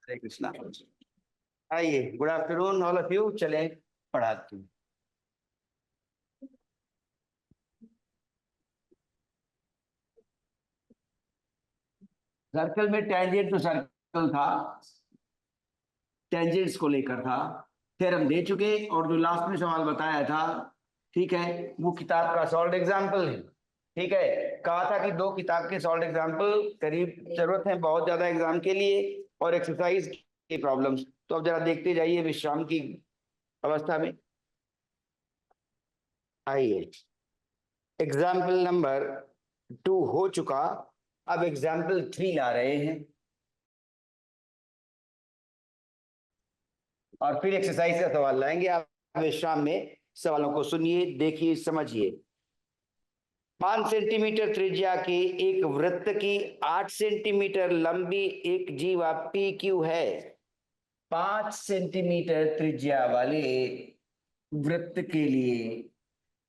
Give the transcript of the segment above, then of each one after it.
हरे कृष्णा। आइए, good afternoon all of you. चलें पढ़ाते हैं। सर्कल में टेंजेंट तो सर्कल था, टेंजेंट्स को लेकर था। फिर हम दे चुके और जो लास्ट में सवाल बताया था, ठीक है, वो किताब का सॉल्व एग्जाम्पल है। ठीक है, कहा था कि दो किताब के सॉल्व एग्जाम्पल करीब जरूरत है बहुत ज्यादा एग्जाम के लिए और एक्सरसाइज की प्रॉब्लम्स। तो अब जरा देखते जाइए विश्राम की अवस्था में। आइए, एग्जाम्पल नंबर 2 हो चुका, अब एग्जाम्पल 3 ला रहे हैं और फिर एक्सरसाइज का सवाल लाएंगे। आप विश्राम में सवालों को सुनिए, देखिए, समझिए। 5 सेंटीमीटर त्रिज्या के एक वृत्त की 8 सेंटीमीटर लंबी एक जीवा पी क्यू है। 5 सेंटीमीटर त्रिज्या वाले वृत्त के लिए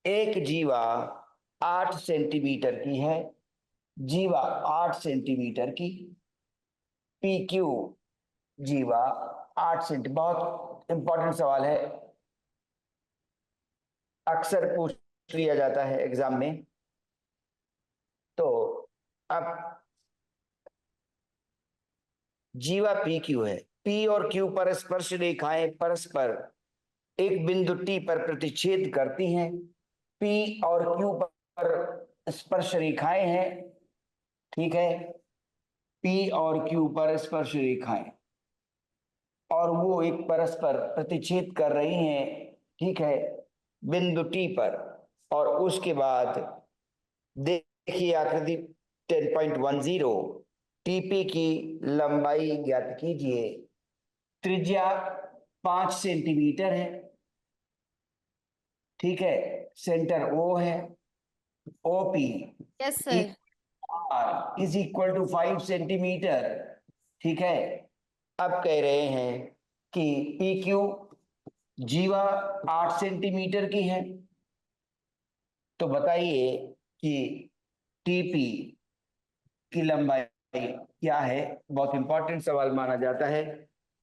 एक जीवा 8 सेंटीमीटर की है। जीवा 8 सेंटीमीटर की, पी क्यू जीवा 8 सेंटी। बहुत इंपॉर्टेंट सवाल है, अक्सर पूछ लिया जाता है एग्जाम में। तो अब जीवा पी क्यू है, पी और क्यू पर स्पर्श रेखाएं परस्पर एक बिंदु टी पर प्रतिच्छेद करती हैं। पी और क्यू पर स्पर्श रेखाएं हैं, ठीक है, पी और क्यू पर स्पर्श रेखाएं, और वो एक परस्पर प्रतिच्छेद कर रही हैं, ठीक है, बिंदु टी पर। और उसके बाद देखिए आकृति 10.10, टीपी की लंबाई ज्ञात कीजिए। त्रिज्या 5 सेंटीमीटर है, ठीक है, सेंटर ओ है, OP yes sir. R is equal to 5 centimetre, ठीक है। अब कह रहे हैं कि पी क्यू जीवा 8 सेंटीमीटर की है, तो बताइए कि टीपी की लंबाई क्या है। बहुत इंपॉर्टेंट सवाल माना जाता है।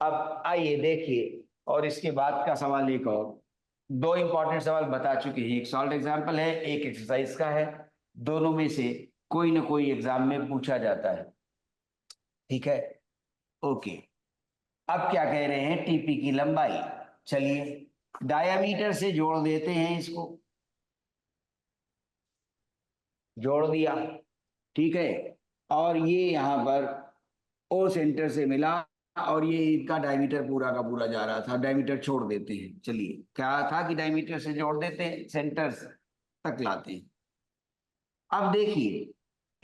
अब आइए देखिए, और इसके बाद का सवाल एक और। दो इंपॉर्टेंट सवाल बता चुके हैं, एक सॉल्व एग्जाम्पल है, एक एक्सरसाइज का है। दोनों में से कोई ना कोई एग्जाम में पूछा जाता है, ठीक है, ओके। अब क्या कह रहे हैं, टीपी की लंबाई। चलिए डायामीटर से जोड़ देते हैं इसको, जोड़ दिया, ठीक है, और ये यहां पर ओ सेंटर से मिला और ये इनका डायमीटर पूरा का पूरा जा रहा था। डायमीटर छोड़ देते हैं, चलिए, क्या था कि डायमीटर से जोड़ देते हैं, सेंटर तक लाते हैं। अब देखिए,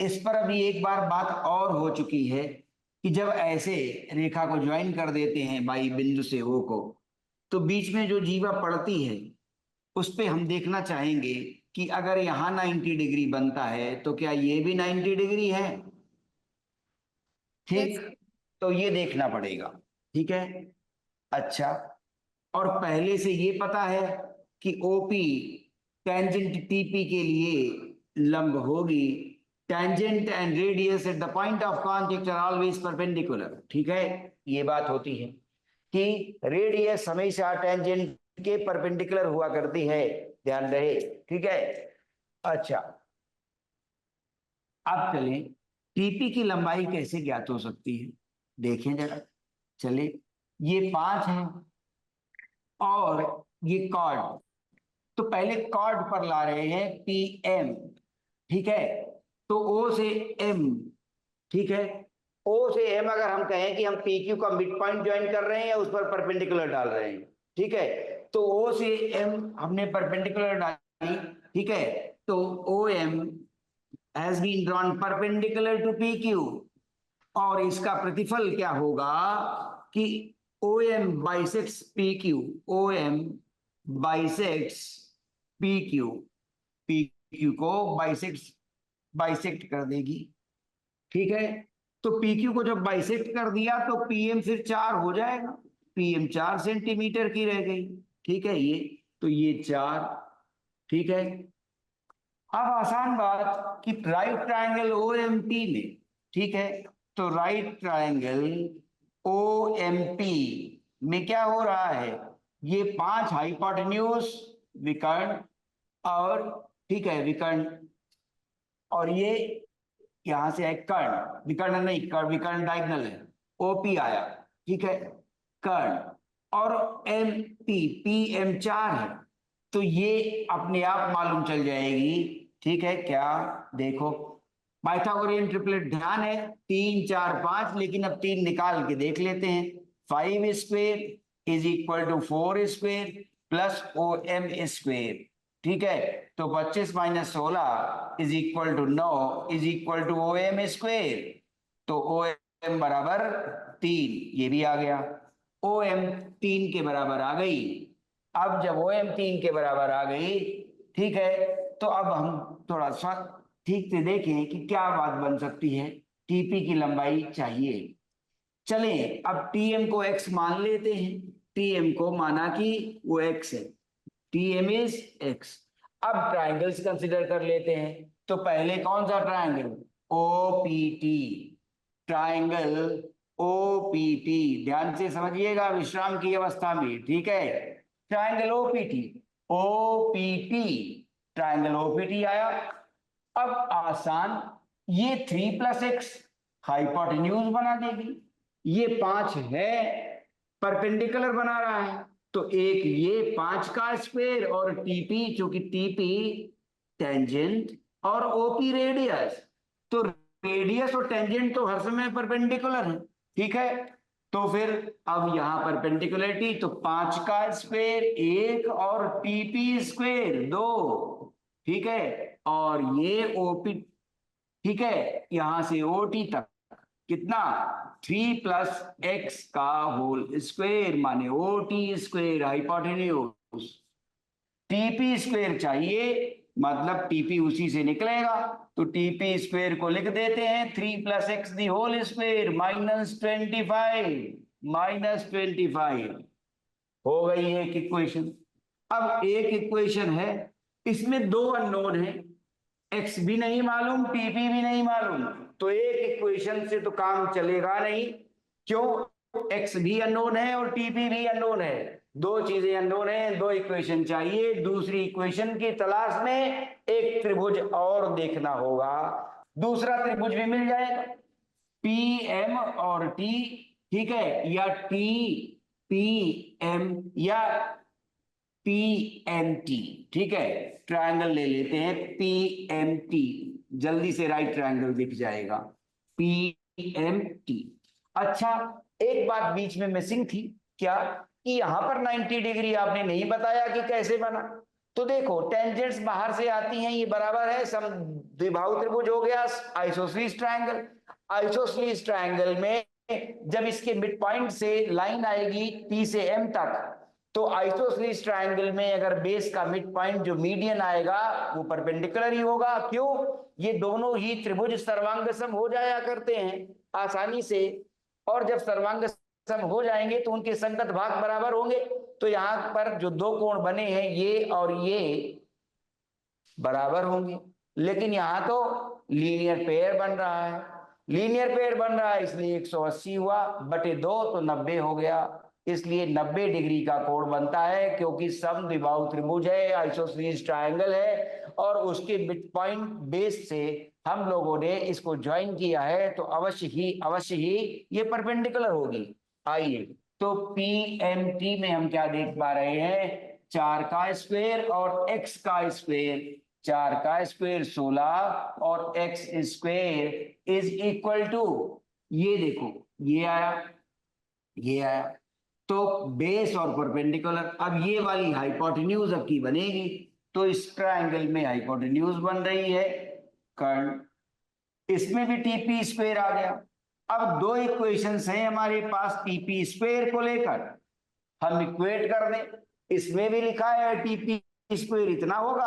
इस पर अभी एक बार बात और हो चुकी है कि जब ऐसे रेखा को ज्वाइन कर देते हैं बाई बिंदु से ओ को, तो बीच में जो जीवा पड़ती है उस पे हम देखना चाहेंगे कि अगर यहां 90 डिग्री बनता है तो क्या ये भी 90 डिग्री है, ठीक। यस। तो ये देखना पड़ेगा, ठीक है। अच्छा, और पहले से ये पता है कि ओपी टेंजेंट टीपी के लिए लंब होगी। Tangent and radius at the point of contact are always perpendicular, ठीक है। ये बात होती है कि रेडियस हमेशा टेंजेंट के परपेंडिकुलर हुआ करती है, ध्यान रहे, ठीक है। अच्छा, अब चलें, टीपी की लंबाई कैसे ज्ञात हो सकती है, देखें जरा। चले, ये 5 है और ये कॉर्ड, तो पहले कॉर्ड पर ला रहे हैं पी एम, ठीक है। तो ओ से एम, ठीक है, ओ से एम अगर हम कहें कि हम पी क्यू का मिड पॉइंट ज्वाइन कर रहे हैं या उस पर परपेंडिकुलर डाल रहे हैं, ठीक है, तो ओ से एम हमने परपेंडिकुलर डाली, ठीक है। तो O M has been drawn perpendicular to P Q, और इसका प्रतिफल क्या होगा कि O M bisects P Q, O M bisects P Q, P Q को बाइसेक्ट कर देगी, ठीक है। तो पी क्यू को जब बाइसेक्ट कर दिया तो पीएम फिर 4 हो जाएगा, पीएम 4 सेंटीमीटर की रह गई, ठीक है। ये तो ये 4, ठीक है। अब आसान बात कि right triangle O M T में, ठीक है, तो राइट ट्रायंगल OMP में क्या हो रहा है, ये 5 हाइपोटेन्यूज विकर्ण, और ठीक है विकर्ण, और ये यहां से है कर्ण, विकर्ण नहीं कर्ण, विकर्ण डायगोनल है, OP आया, ठीक है कर्ण, और MP PM 4 है, तो ये अपने आप मालूम चल जाएगी, ठीक है क्या, देखो पाइथागोरियन ट्रिपलेट ध्यान है 3 4 5, लेकिन अब 3 निकाल के देख लेते हैं। 5 square is equal to 4 square plus OM square, ठीक है, तो 25 minus 16 is equal to 9 is equal to OM square, तो OM बराबर 3, ये भी आ गया, OM 3 के बराबर आ गई। अब जब OM 3 के बराबर आ गई, ठीक है, तो अब हम थोड़ा सा ठीक से देखें कि क्या बात बन सकती है। TP की लंबाई चाहिए, चलें अब TM को x मान लेते हैं, TM को माना कि वो x है, TM इज x। अब ट्राइंगल्स कंसिडर कर लेते हैं, तो पहले कौन सा ट्राइंगल, OPT, ट्राइंगल OPT, ध्यान से समझिएगा विश्राम की अवस्था में, ठीक है, ट्राइंगल OPT ट्राइंगल OPT आया। अब आसान, ये 3 + x हाइपोटेन्यूज बना देगी, ये 5 है परपेंडिकुलर बना रहा है, तो एक ये 5 का स्क्वायर, और TP चूंकि TP टेंजेंट और OP रेडियस, तो रेडियस और टेंजेंट तो हर समय परपेंडिकुलर है, ठीक है, तो फिर अब यहां परपेंडिकुलरिटी, तो 5 का स्क्वायर 1 और TP स्क्वायर 2, ठीक है, और ये OP, ठीक है, यहां से OT तक कितना, 3 + x का होल स्क्वायर माने OT square hypotenuse, TP square चाहिए, मतलब TP उसी से निकलेगा, तो TP स्क्वायर को लिख देते हैं 3 + x दी होल स्क्वायर -25 हो गई एक इक्वेशन। अब एक इक्वेशन है, इसमें 2 अननोन है, x भी नहीं मालूम TP भी नहीं मालूम, तो एक इक्वेशन से तो काम चलेगा नहीं, क्यों, x भी अननोन है और TP भी अननोन है, दो चीजें अननोन है, दो इक्वेशन चाहिए, दूसरी इक्वेशन की तलाश में एक त्रिभुज और देखना होगा, दूसरा त्रिभुज भी मिल जाएगा, PM और T, ठीक है, या TPM या PMT, ठीक है, ट्रायंगल ले लेते हैं PMT, जल्दी से राइट ट्रायंगल दिख जाएगा PMT। अच्छा, एक बात बीच में मिसिंग थी, क्या, कि यहां पर 90 डिग्री आपने नहीं बताया कि कैसे बना, तो देखो टेंजेंट्स बाहर से आती हैं, ये बराबर है सम द्विबाहु त्रिभुज हो गया आइसोसेलेस ट्रायंगल, आइसोसेलेस ट्रायंगल में जब इसके मिड पॉइंट से लाइन आएगी P से M तक, तो आइसोसेलेस ट्रायंगल में अगर बेस का मिड पॉइंट जो मीडियन आएगा वो परपेंडिकुलर ही होगा, क्यों, ये दोनों ही त्रिभुज सर्वांगसम हो जाया करते हैं आसानी से, और जब सर्वांगसम हो जाएंगे तो उनके संगत भाग बराबर होंगे, तो यहां पर जो दो कोण बने हैं ये और ये बराबर होंगे, लेकिन यहां तो लीनियर पेयर बन रहा है, लीनियर पेयर बन रहा है इसलिए 180 हुआ बटे 2 तो 90 हो गया, इसलिए 90 डिग्री का कोण बनता है, क्योंकि समद्विबाहु त्रिभुज है, आइसोसेलेस ट्रायंगल है, और उसके मिड पॉइंट बेस से हम लोगों ने इसको ज्वाइन किया है, तो अवश्य ही ये परपेंडिकुलर होगी। आइए, तो PMT में हम क्या देख पा रहे हैं, 4 का स्क्वायर और x का स्क्वायर, 4 का स्क्वायर 16 और x square is equal to, ये देखो ये आया, ये आया, तो बेस और परपेंडिकुलर, अब ये वाली हाइपोटेन्यूज अब की बनेगी, तो इस ट्रायंगल में हाइपोटेन्यूज बन रही है कर्ण, इसमें भी TP स्क्वायर आ गया। अब दो इक्वेशंस हैं हमारे पास TP स्क्वायर को लेकर, हम इक्वेट कर दें, इसमें भी लिखा है TP स्क्वायर इतना होगा,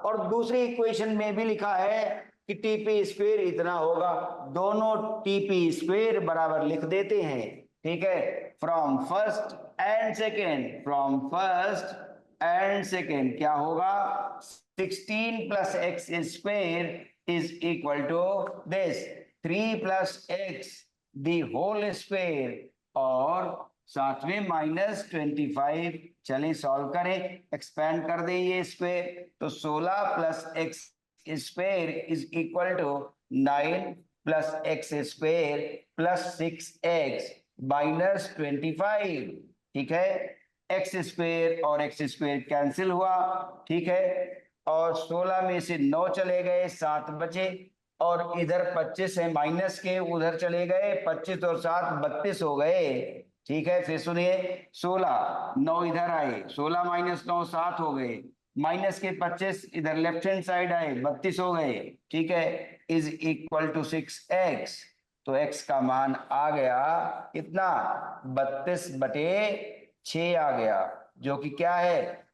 और दूसरी इक्वेशन में भी लिखा है कि TP स्क्वायर इतना होगा, दोनों TP स्क्वायर बराबर लिख देते हैं, ठीक है, फ्रॉम फर्स्ट एंड सेकेंड क्या होगा, 16 + x square is equal to this 3 + x the whole square, और साथ में -25। चलिए सॉल्व करें, एक्सपेंड कर दें ये स्क्वायर, तो 16 plus x square is equal to 9 plus x square plus 6x -25। ठीक है, एक्स स्क्वायर और एक्स स्क्वायर कैंसिल हुआ। ठीक है, और 16 में से 9 चले गए, 7 बचे, और इधर 25 है माइनस के, उधर चले गए 25 और 7 32 हो गए। ठीक है, फिर सुनिए, 16 9 इधर आए, 16 माइनस 9 7 हो गए, माइनस के 25 इधर लेफ्ट हैंड साइड आए 32 हो गए। ठीक है, इज इक्वल टू 6x। तो x का मान आ गया कितना, 32/6 आ गया, जो कि क्या है,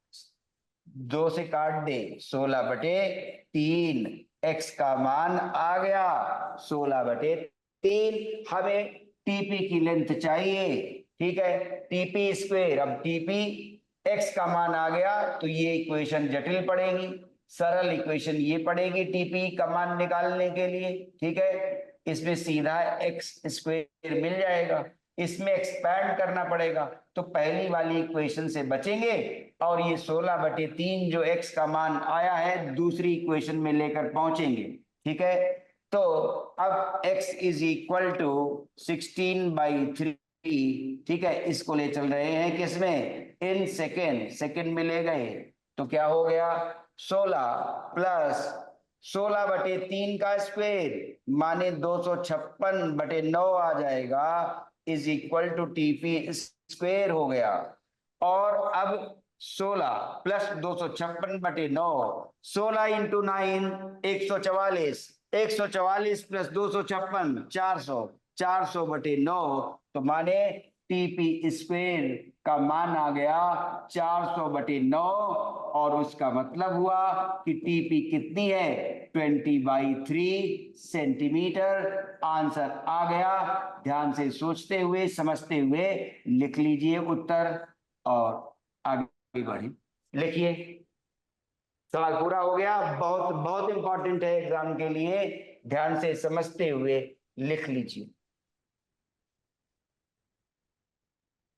2 से काट दे, 16/3। x का मान आ गया 16/3। हमें टीपी की लेंथ चाहिए। ठीक है, टीपी स्क्वायर, अब टीपी x का मान आ गया तो ये इक्वेशन जटिल पड़ेगी, सरल इक्वेशन ये पड़ेगी टीपी का मान निकालने के लिए। ठीक है, इसमें सीधा x स्क्वायर मिल जाएगा, इसमें एक्सपैंड करना पड़ेगा, तो पहली वाली इक्वेशन से बचेंगे और ये 16/3 जो x का मान आया है दूसरी इक्वेशन में लेकर पहुंचेंगे। ठीक है, तो अब x इज इक्वल टू 16/3। ठीक है, इसको ले चल रहे हैं किसमें, इन सेकेंड, सेकेंड में ले गए तो क्या हो गया, 16 प्लस 16/3 का स्क्वायर माने 256/9 आ जाएगा, is equal to TP square हो गया। और अब 16 प्लस 256/9, 16 इंटू 9 144, 144 प्लस 256 400, 400/9, तो माने टीपी स्क्वायर का मान आ गया 400/9, और उसका मतलब हुआ कि टीपी कितनी है, 20/3 सेंटीमीटर। आंसर आ गया, ध्यान से सोचते हुए समझते हुए लिख लीजिए उत्तर और आगे बढ़े। लिखिए, सवाल पूरा हो गया, बहुत बहुत इंपॉर्टेंट है एग्जाम के लिए, ध्यान से समझते हुए लिख लीजिए।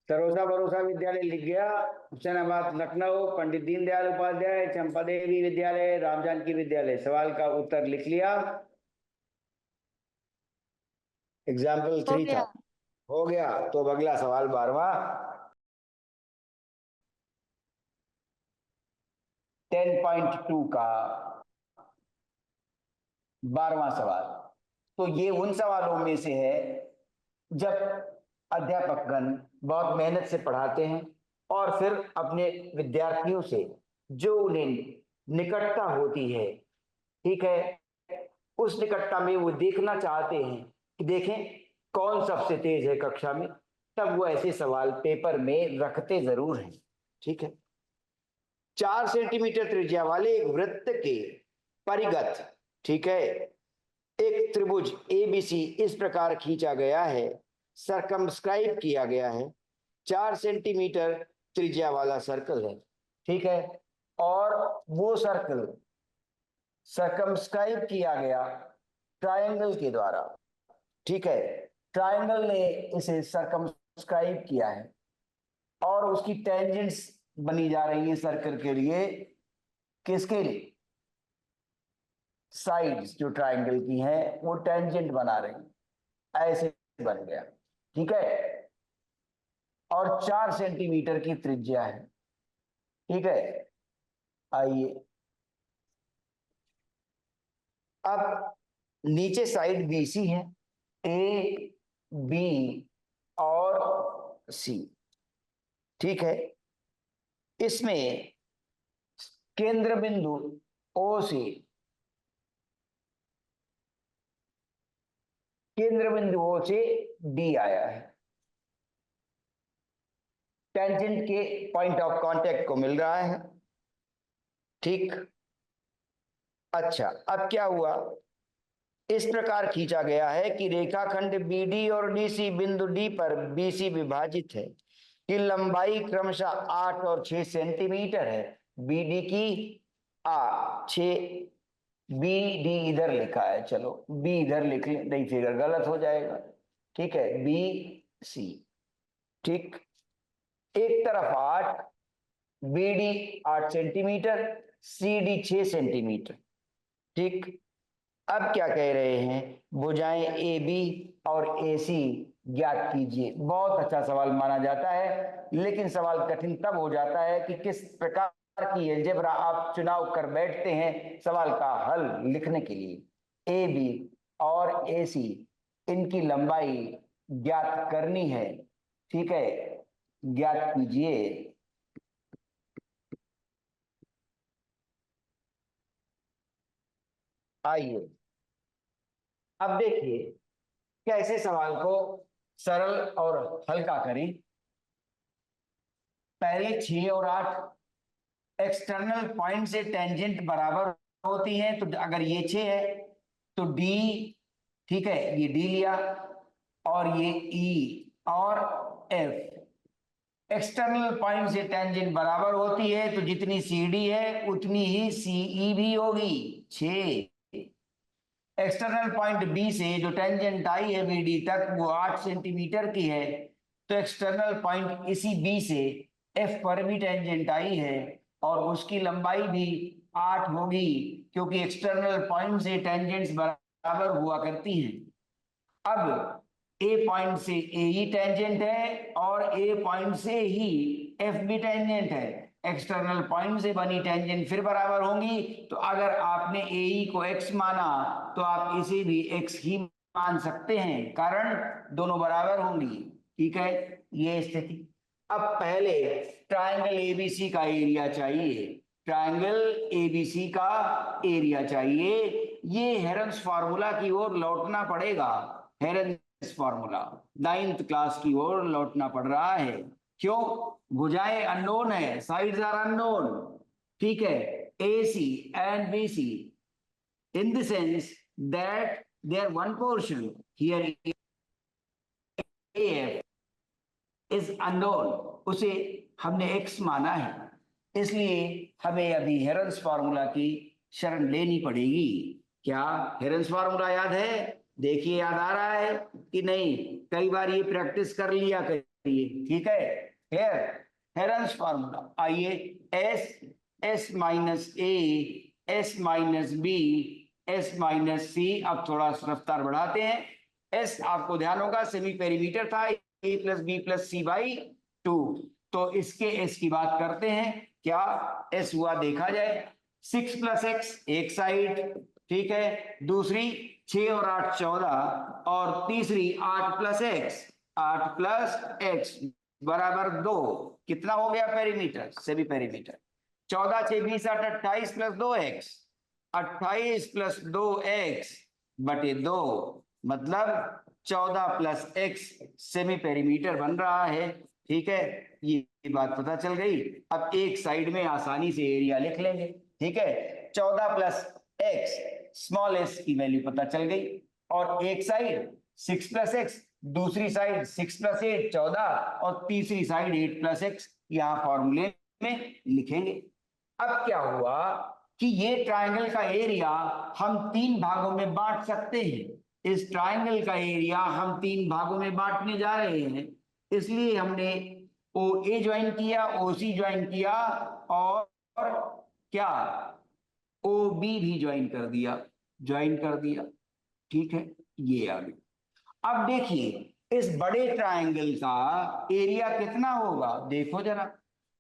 सरोसा भरोसा विद्यालय लिख गया, हुसैनाबाद लखनऊ, पंडित दीनदयाल उपाध्याय, चंपा देवी विद्यालय, राम जानकी विद्यालय। सवाल का उत्तर लिख लिया, एग्जाम्पल 3 था, हो गया। तो अब अगला सवाल 12वां, 10.2 का 12वां सवाल। तो ये उन सवालों में से है जब अध्यापकगण बहुत मेहनत से पढ़ाते हैं और फिर अपने विद्यार्थियों से जो उन्हें निकटता होती है, ठीक है, उस निकटता में वो देखना चाहते हैं कि देखें कौन सबसे तेज है कक्षा में, तब वो ऐसे सवाल पेपर में रखते जरूर हैं। ठीक है, 4 सेंटीमीटर त्रिज्या वाले एक वृत्त के परिगत, ठीक है, एक त्रिभुज एबीसी इस प्रकार खींचा गया है, सरकमस्क्राइब किया गया है, 4 सेंटीमीटर त्रिज्या वाला सर्कल है। ठीक है, और वो सर्कल सरकमस्क्राइब किया गया ट्रायंगल के द्वारा। ठीक है, ट्रायंगल ने इसे सरकमस्क्राइब किया है और उसकी टेंजेंट्स बनी जा रही है सर्कल के लिए, किसके लिए, साइड्स जो ट्रायंगल की हैं वो टेंजेंट बना रही, ऐसे बन गया। ठीक है, और 4 सेंटीमीटर की त्रिज्या है। ठीक है, आइए अब नीचे साइड बीसी है, ए बी और सी। ठीक है, इसमें केंद्र बिंदु ओ से, केंद्र बिंदु ओ से डी आया है, टेंजेंट के पॉइंट ऑफ कांटेक्ट को मिल रहा है। ठीक, अच्छा अब क्या हुआ, इस प्रकार खींचा गया है कि रेखाखंड बीडी और डीसी बिंदु डी पर बीसी विभाजित है कि लंबाई क्रमशः 8 और 6 सेंटीमीटर है। बीडी की 6, बी डी इधर लिखा है, चलो बी इधर लिख ले, नहीं फिगर गलत हो जाएगा। ठीक है, बी सी, ठीक, एक तरफ 8, BD 8 सेंटीमीटर, CD 6 सेंटीमीटर। ठीक, अब क्या कह रहे हैं, भुजाएं AB और AC ज्ञात कीजिए। बहुत अच्छा सवाल माना जाता है, लेकिन सवाल कठिन तब हो जाता है कि किस प्रकार की अलजेब्रा आप चुनाव कर बैठते हैं सवाल का हल लिखने के लिए। AB और AC इनकी लंबाई ज्ञात करनी है। ठीक है, ज्ञात कीजिए। आइए अब देखिए कैसे सवाल को सरल और हल्का करें। पहले 6 और 8 एक्सटर्नल पॉइंट से टेंजेंट बराबर होती हैं, तो अगर ये 6 है तो D, ठीक है, ये D लिया, और ये E और F। एक्सटर्नल पॉइंट से टेंजेंट बराबर होती है तो जितनी CD है उतनी ही CE भी होगी, 6। एक्सटर्नल पॉइंट बी से जो टेंजेंट आई है BD तक वो 8 सेंटीमीटर की है, तो एक्सटर्नल पॉइंट इसी बी से F पर भी टेंजेंट आई है और उसकी लंबाई भी 8 होगी, क्योंकि एक्सटर्नल पॉइंट से टेंजेंट्स बराबर हुआ करती हैं। अब ए पॉइंट से ए ही टेंजेंट है और ए पॉइंट से ही एफ भी टेंजेंट है। एक्सटर्नल पॉइंट से बनी टेंजेंट फिर बराबर होंगी, तो अगर आपने ए ई को एक्स माना तो आप इसे भी एक्स ही मान सकते हैं, कारण दोनों बराबर होंगी। ठीक है, ये स्थिति। अब पहले ट्रायंगल एबीसी का एरिया चाहिए। ट्रायंगल एबीसी का एरिया चाहिए। ये हेरन्स फार्मूला की ओर लौटना पड़ेगा। हेरन्स फार्मूला 9th क्लास की ओर लौटना पड़ रहा है। क्यों? भुजाएं अननोन है, साइड्स आर अननोन। ठीक है, AC and BC in the sense that their one portion here AF is unknown, उसे हमने x माना है, इसलिए हमें अभी हेरन्स फार्मूला की शरण लेनी पड़ेगी। क्या हेरन्स फार्मूला याद है? देखिए याद आ रहा है कि नहीं, कई बार ये प्रैक्टिस कर लिया करिए। ठीक है, क्लियर? हेरन्स फार्मूला, आइए, S minus A, S minus B, S minus C. अब थोड़ा रफ्तार बढ़ाते हैं। S आपको ध्यान होगा सेमी पेरीमीटर था, A plus B plus C by 2, तो इसके S की बात करते हैं। क्या S हुआ देखा जाए, 6 प्लस एक्स एक साइड, ठीक है, दूसरी 6 और 8 14, और तीसरी 8 प्लस एक्स, 8 प्लस एक्स बराबर 2। कितना हो गया perimeter? Semi perimeter. 14 6 20 8 28 plus 2x, 28 plus 2x बटे 2, मतलब 14 प्लस x सेमी पेरीमीटर बन रहा है। ठीक है, ये बात पता चल गई। अब एक साइड में आसानी से एरिया लिख लेंगे। ठीक है, 14 प्लस x, स्मॉल s की वैल्यू पता चल गई, और एक साइड 6 प्लस एक्स, दूसरी साइड 6 प्लस 8 14, और तीसरी साइड 8 प्लस एक्स यहां फॉर्मूले में लिखेंगे। अब क्या हुआ कि ये ट्रायंगल का एरिया हम 3 भागों में बांट सकते हैं। इस ट्रायंगल का एरिया हम 3 भागों में बांटने जा रहे हैं, इसलिए हमने ओ ए ज्वाइन किया, ओ सी ज्वाइन किया, और क्या ओ बी भी ज्वाइन कर दिया, ज्वाइन कर दिया। ठीक है, ये आ गया। अब देखिए इस बड़े ट्रायंगल का एरिया कितना होगा, देखो जरा।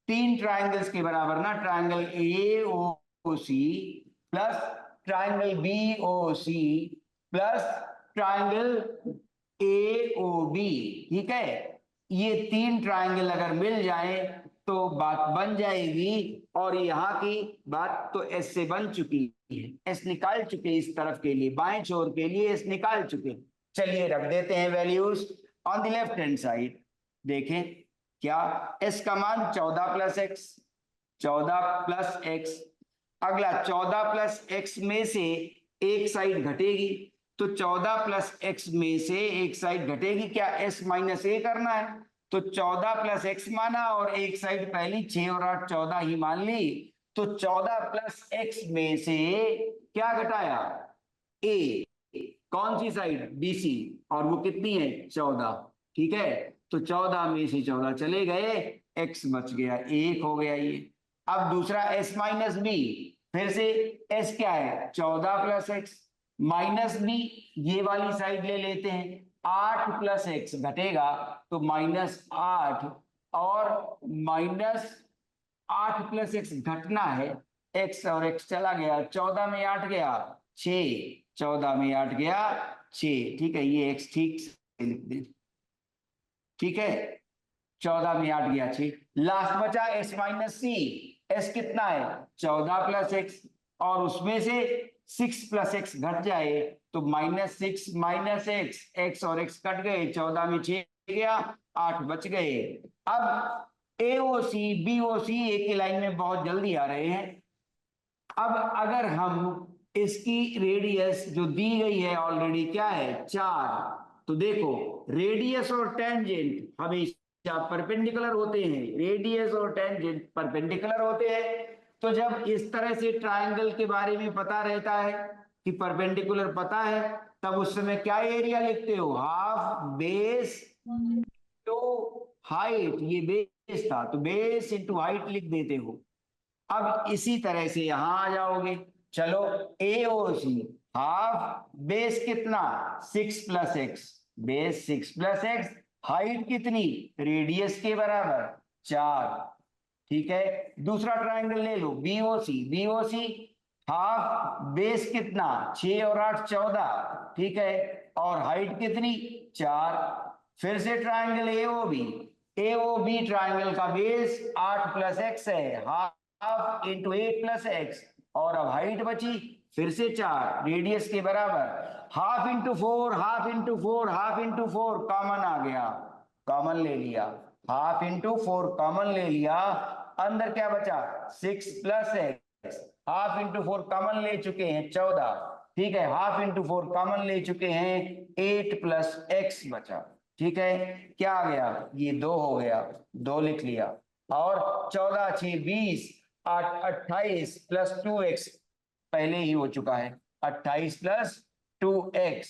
3 ट्रायंगल्स के बराबर ना, triangle A O C plus triangle B O C plus triangle A O B. ठीक है, ये 3 ट्रायंगल अगर मिल जाए तो बात बन जाएगी, और यहाँ की बात तो एस से बन चुकी है। एस निकाल चुके, इस तरफ के लिए बाएं छोर के लिए एस निकाल चुके। चलिए रख देते हैं values on the left hand side. देखें क्या, एस का मान 14 प्लस एक्स, 14 प्लस एक्स। अगला 14 प्लस एक्स में से एक साइड घटेगी, तो 14 प्लस एक्स में से एक साइड घटेगी, क्या एस माइनस ए करना है, तो 14 प्लस एक्स माना और एक साइड पहली 6 और 8 14 ही मान ली, तो 14 प्लस एक्स में से क्या घटाया, ए, कौन सी साइड, बीसी, और वो कितनी है 14। ठीक है, तो 14 में से 14 चले गए, x बच गया, 1 हो गया ये। अब दूसरा s माइनस बी, फिर से s क्या है 14 प्लस एक्स माइनस बी, ये वाली साइड ले लेते हैं, 8 प्लस एक्स घटेगा तो -8, और -8 प्लस एक्स घटना है, एक्स और एक्स चला गया, 14 में 8 गया 6, 14 में 8 गया 6, ठीक है, ये एक्स ठीक से लिख दें, ठीक है, 14 में 8 गया 6, लास्ट बचा एस माइनस सी, एस कितना है 14 प्लस एक्स, और उसमें से 6 प्लस एक्स घट जाए तो -6 माइनस एक्स, एक्स और एक्स कट गए, 14 में 6 गया 8 बच गए। अब एओसी बीओसी एक ही लाइन में बहुत जल्दी आ रहे हैं। अब अगर हम इसकी रेडियस जो दी गई है ऑलरेडी क्या है 4, तो देखो रेडियस और टेंजेंट हमेशा परपेंडिकुलर होते हैं, रेडियस और टेंजेंट परपेंडिकुलर होते हैं। तो जब इस तरह से ट्रायंगल के बारे में पता रहता है कि परपेंडिकुलर पता है, तब उस समय क्या एरिया लिखते हो, हाफ बेस टू हाइट, ये बेस था तो बेस इंटू हाइट लिख देते हो। अब इसी तरह से यहां आ जाओगे, चलो एओसी हाफ बेस कितना 6 plus x, base 6 plus x, height कितनी रेडियस के बराबर 4, ठीक है। दूसरा ट्रायंगल ले लो बीओसी, बीओसी हाफ बेस कितना 6 और 8 14, ठीक है, और हाइट कितनी 4। फिर से ट्रायंगल एओबी, एओबी ट्रायंगल का बेस 8 प्लस एक्स है, हाफ इंटू 8 प्लस एक्स, और अब हाइट बची फिर से 4 रेडियस के बराबर, half into 4 half into 4 half into 4 common आ गया, कॉमन ले लिया, हाफ इंटू 4 कॉमन ले लिया, अंदर क्या बचा 6 plus x, half into 4 common ले चुके हैं 14, ठीक है, हाफ इंटू 4 कॉमन ले चुके हैं 8 प्लस एक्स बचा, ठीक है, क्या आ गया ये 2 हो गया, 2 लिख लिया, और 14 6 20 8 28 प्लस 2x पहले ही हो चुका है, 28 प्लस 2x,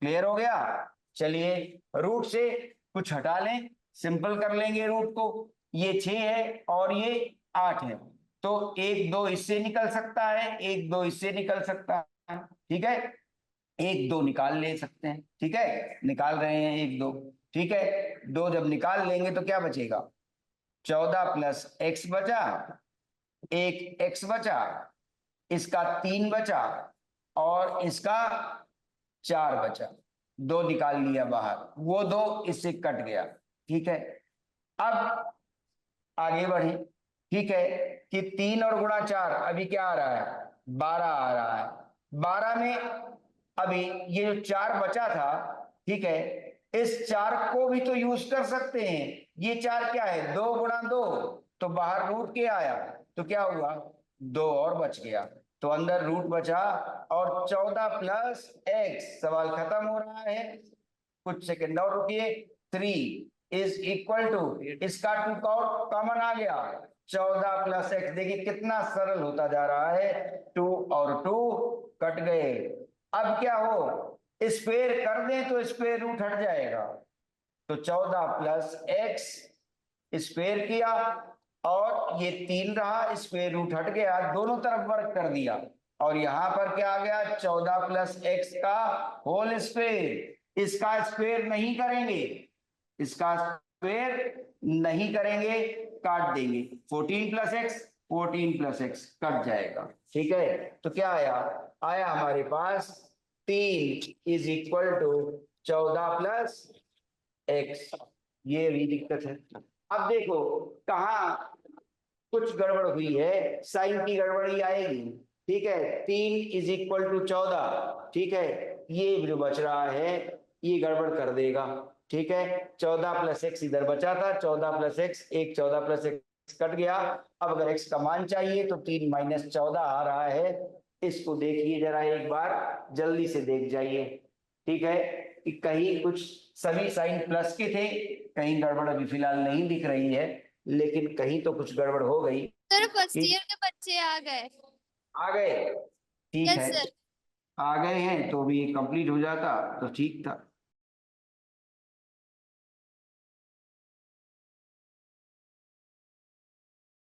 क्लियर हो गया। चलिए रूट से कुछ हटा लें, सिंपल कर लेंगे रूट को, ये 6 है और ये 8 है, तो 1 2 इससे निकल सकता है, 1 2 इससे निकल सकता है, ठीक है, 1 2 निकाल ले सकते हैं, ठीक है, निकाल रहे हैं 1 2, ठीक है, 2 जब निकाल लेंगे तो क्या बचेगा 14 प्लस एक्स बचा, एक एक्स बचा, इसका 3 बचा, और इसका 4 बचा, 2 निकाल लिया बाहर, वो 2 इससे कट गया, ठीक है। अब आगे बढ़े, ठीक है, कि 3 और गुणा 4 अभी क्या आ रहा है 12 आ रहा है, 12 में अभी ये जो 4 बचा था, ठीक है, इस 4 को भी तो यूज कर सकते हैं, ये 4 क्या है 2 गुणा 2, तो बाहर रूट के आया, तो क्या हुआ 2 और बच गया, तो अंदर रूट बचा, और 14 प्लस एक्स, सवाल खत्म हो रहा है, कुछ सेकंड और रुकिए, 3 इज इक्वल टू, इसका 2 कॉमन आ गया, 14 प्लस एक्स, देखिए कितना सरल होता जा रहा है, 2 और 2 कट गए। अब क्या हो स्क्वायर कर दें तो स्क्वायर रूट हट जाएगा, तो 14 प्लस एक्स स्क्वायर किया, और ये 3 रहा, स्क्वायर रूट हट गया, दोनों तरफ वर्क कर दिया, और यहां पर क्या आ गया 14 प्लस एक्स का होल स्क्वायर, इसका स्क्वायर नहीं करेंगे, इसका स्क्वायर नहीं करेंगे, काट देंगे, 14 plus x 14 plus x cut जाएगा, ठीक है, तो क्या आया, आया हमारे पास 3 is equal to 14 plus x, ये भी दिक्कत है। अब देखो कहा कुछ गड़बड़ हुई है, साइन की गड़बड़ी आएगी, ठीक है, 3 इज इक्वल टू 14, ठीक है, ये जो बच रहा है ये गड़बड़ कर देगा, ठीक है, 14 प्लस एक्स इधर बचा था, 14 प्लस एक्स, एक 14 प्लस एक्स कट गया, अब अगर एक्स का मान चाहिए तो 3 माइनस 14 आ रहा है, इसको देखिए जरा एक बार, जल्दी से देख जाइए, ठीक है, कि कहीं कुछ सभी साइन प्लस के थे, कहीं गड़बड़ अभी फिलहाल नहीं दिख रही है, लेकिन कहीं तो कुछ गड़बड़ हो गई। सर फर्स्ट ईयर के बच्चे आ गए। आ गए, ठीक यस है, सर। आ गए हैं तो भी कंप्लीट हो जाता तो ठीक था।